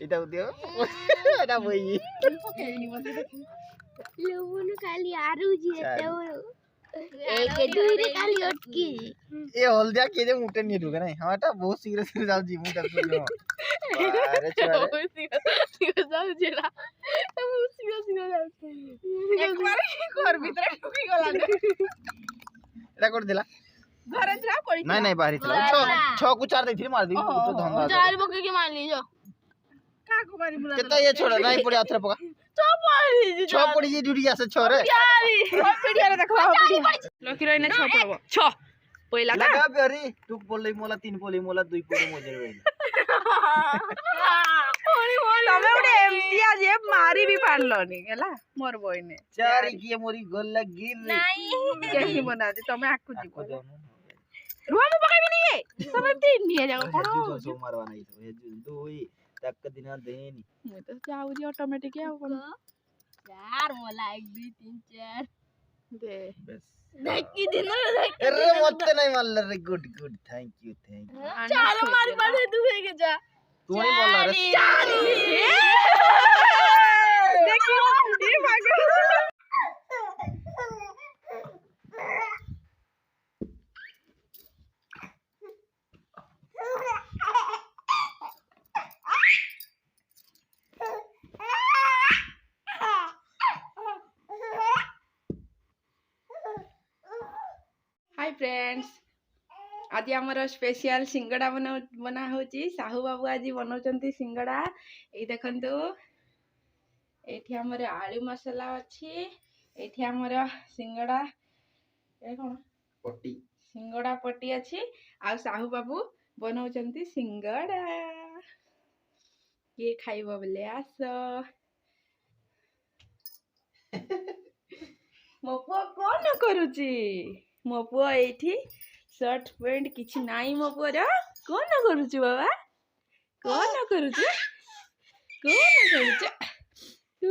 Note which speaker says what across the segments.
Speaker 1: এটা দিও এটা বই
Speaker 2: লবণ খালি আরু যেতেও एक दूर खाली अटकी
Speaker 1: ए हल्दिया के जे मुटे नहीं ढुके नहीं हमारा बहुत शीघ्र शीघ्र जाऊ जी मुटा को अरे छोरे
Speaker 2: शीघ्र जाऊ जेला बहुत शीघ्र जाऊ एक बार घर भीतर ढुकी गला
Speaker 1: एटा कर देला
Speaker 2: घरे जा पड़ी
Speaker 1: नहीं नहीं बाहर थी 6 को 4 देथि मार दी तो धंधा
Speaker 2: 4 बके के मार ली जो का को मारी बुला
Speaker 1: केता ये छोड़ा नहीं पड़े अथरा पका 6 पड़ी जी ड्यूटी आसे 6 रे
Speaker 2: पीडिया रे देखो लकी रहिना 6 पड़बो 6 पहिला का
Speaker 1: लगा बेरी तू बोलले मोला 3 बोली मोला 2 पोले मजे रे
Speaker 2: ओरी ओरी तमे उडे एमतिया जे मारी भी पारलोनी गेला मोर बहिने
Speaker 1: चारी की मोरी गोल गिर
Speaker 2: नहीं केही बना दे तमे आकु जीव रुआ में पकाई भी नहीं है तमे 3 नहीं जाओ कोन
Speaker 1: जो मारवा नहीं तो ये दुई तक दिना देनी
Speaker 2: मैं तो जाऊ जी ऑटोमेटिक है कोन 4 मोला 1 2 3 4 दे
Speaker 1: बस
Speaker 2: देखी दिन
Speaker 1: अरे मत नहीं मार रे गुड गुड थैंक यू
Speaker 2: 4 मारी पड़े तू के जा
Speaker 1: तू नहीं बोल रहा रे
Speaker 2: देखो ये भागो हाय फ्रेंड्स आज आमर स्पेशल सिंगड़ा बना होची साहू बाबू आज बनाउचंती सिंगड़ा ए देखंतु एठी हमर आलू मसाला अछि एठी हमर सिंगड़ा ए कोन
Speaker 1: पट्टी
Speaker 2: सिंगड़ा पट्टी अछि आ साहू बाबू बनाउचंती सिंगड़ा के खाइबो बोले आस मो पुआ कोन करूची मो पुआ एठी शर्ट पैंट किछि नाई मो पुआ कोन करूची बाबा कोन करूची तू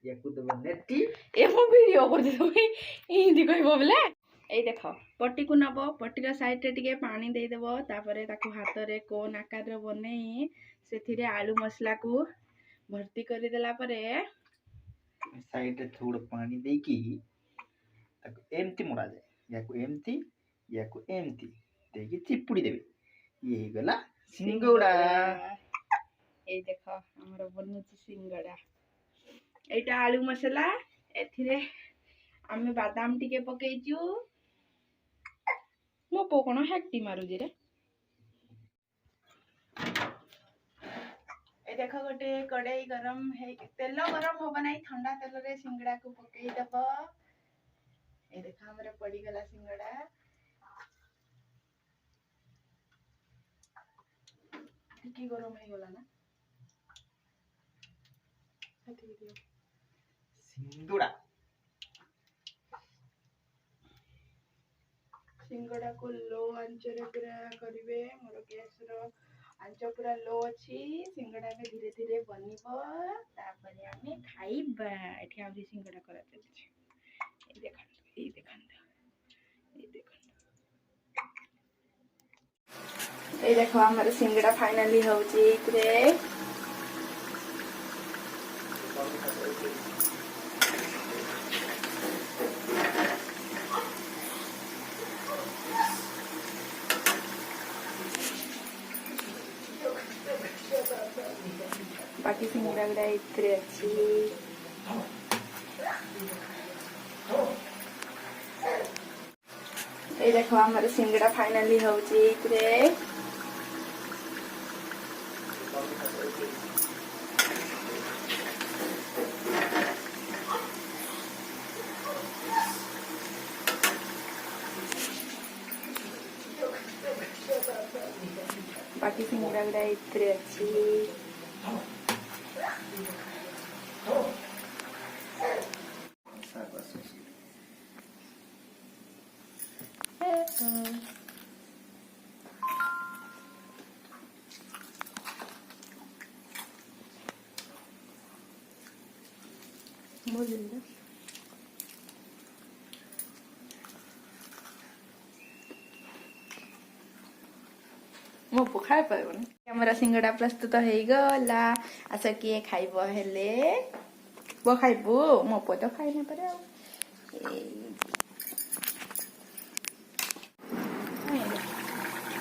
Speaker 1: ये कुद बनेटी
Speaker 2: ए मो वीडियो कर दे तमे हिंदी कहबो बोले ए देखो पट्टी को नबो पट्टी रा साइड रे टिके पानी दे देबो तापरे ताको हाथ रे कोन आकार रे बनेई सेथिरे आलू मसला को भर्ती कर देला परे
Speaker 1: साइड रे थोड़ा पानी दे की ताको एमती मोड़ा जाए या को एमती देखि चिपुड़ी देबे ये गला सिंगड़ा
Speaker 2: ए देखो हमर बनउची सिंगड़ा एटा आलू मसाला एथिरे आमे बादाम टिके पकेइचू मो पोकण हेक्टी मारू जे रे ए देखो गोटे कड़ाई गरम है तेल गरम होबा नहीं ठंडा तेल रे सिंगड़ा को पकेई दबो ए देखो हमरे पड़ी गला सिंगड़ा की गरम है गला ना
Speaker 1: सिंगड़ा
Speaker 2: सिंगड़ा को लो आंच रे पूरा करिवे मोर गैस रो आंच पूरा लो अछि सिंगड़ा के धीरे धीरे बनिबो तापरे हमें खाइबा एठी आ सिंगड़ा करते छी ए देखन ए देखो हमर सिंगड़ा फाइनली होउची इतरे बाकी सिंगड़ा गुड़ा इतरे अच्छी ए देखो हमारे सिंगड़ा फाइनली होउची इतरे बाकी सिंगड़ा गुड़ा इतरे अच्छी बोलिए मो पु खाइ पाइबन हमर सिंगड़ा प्रस्तुत होइ गला आस किए खाइबो हेले बो खाइबो मो पु तो खाइ न परे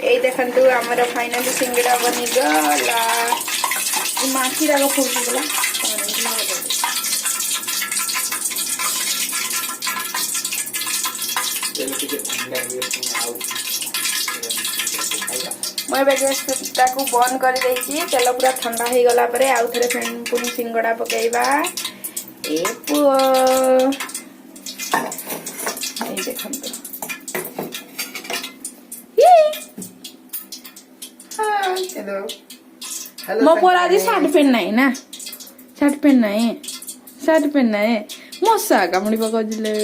Speaker 2: এই দেখন্তু আমার ফাইনালি সিঙ্গড়া বনি গলা এই মাছি রাগ ফুলকি গলা मैं गैसटाକୁ बंद कर देछि तेल पूरा ठंडा हो गला परे आउ थरे पुनी सिंगड़ा पकेइबा ए पुओ এই দেখন্তু
Speaker 1: हेलो
Speaker 2: मो पर आज शर्ट पेन नहीं ना शर्ट पेन नहीं मशा कामुड़ी पकाउले